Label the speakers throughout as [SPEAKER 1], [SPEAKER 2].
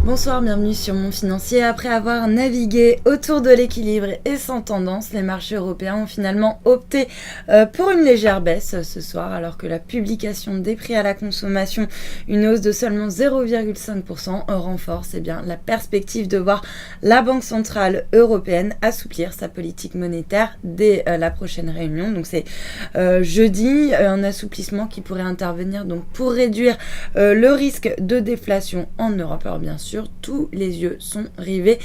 [SPEAKER 1] Bonsoir, bienvenue sur Mon Financier. Après avoir navigué autour de l'équilibre et sans tendance, les marchés européens ont finalement opté pour une légère baisse ce soir, alors que la publication des prix à la consommation, une hausse de seulement 0,5%, renforce la perspective de voir la Banque Centrale Européenne assouplir sa politique monétaire dès la prochaine réunion. Donc c'est jeudi, un assouplissement qui pourrait intervenir donc pour réduire le risque de déflation en Europe. Alors bien sûr, tous les yeux sont rivés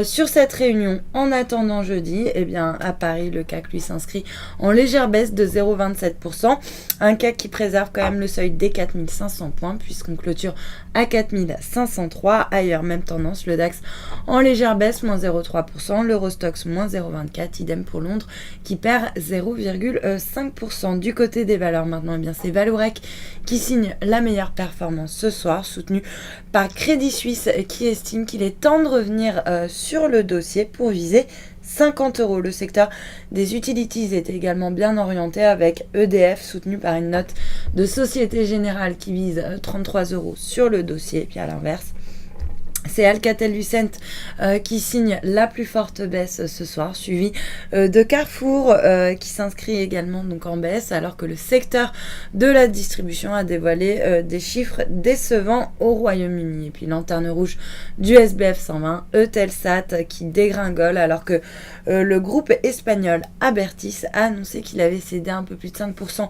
[SPEAKER 1] sur cette réunion. En attendant jeudi, à Paris, le CAC lui s'inscrit en légère baisse de 0,27%. Un CAC qui préserve quand même le seuil des 4500 points puisqu'on clôture à 4503. Ailleurs, même tendance, le DAX en légère baisse, moins 0,3%. L'Eurostoxx, moins 0,24%. Idem pour Londres qui perd 0,5%. Du côté des valeurs maintenant, c'est Vallourec qui signe la meilleure performance ce soir, soutenu par Crédit Suisse qui estime qu'il est temps de revenir sur le dossier pour viser 50 €. Le secteur des utilities est également bien orienté avec EDF soutenu par une note de Société Générale qui vise 33 € sur le dossier. Et puis à l'inverse, c'est Alcatel-Lucent qui signe la plus forte baisse ce soir, suivi de Carrefour qui s'inscrit également donc en baisse, alors que le secteur de la distribution a dévoilé des chiffres décevants au Royaume-Uni. Et puis lanterne rouge du SBF 120, Eutelsat qui dégringole, alors que le groupe espagnol Abertis a annoncé qu'il avait cédé un peu plus de 5%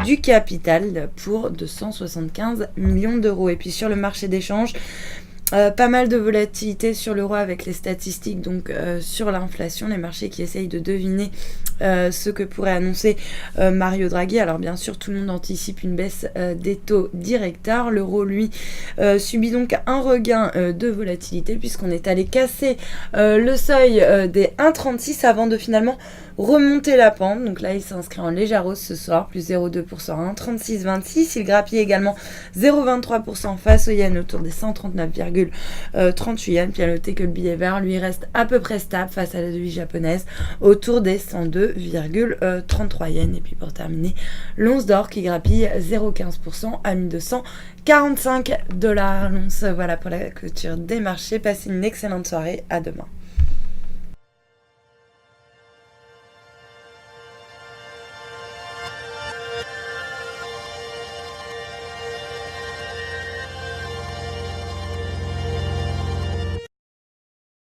[SPEAKER 1] du capital pour 275 millions d'euros. Et puis sur le marché d'échange, pas mal de volatilité sur l'euro avec les statistiques donc sur l'inflation, les marchés qui essayent de deviner ce que pourrait annoncer Mario Draghi. Alors bien sûr, tout le monde anticipe une baisse des taux directeurs. L'euro, lui, subit donc un regain de volatilité puisqu'on est allé casser le seuil des 1,36 avant de finalement remonter la pente. Donc là, il s'inscrit en légère hausse ce soir, plus 0,2% à 1,3626. Il grappille également 0,23% face au yen autour des 139,38 yens. Puis à noter que le billet vert, lui, reste à peu près stable face à la devise japonaise autour des 102,33 yens. Et puis pour terminer, l'once d'or qui grappille 0,15% à 1245 $. L'once, voilà pour la clôture des marchés. Passez une excellente soirée. À demain.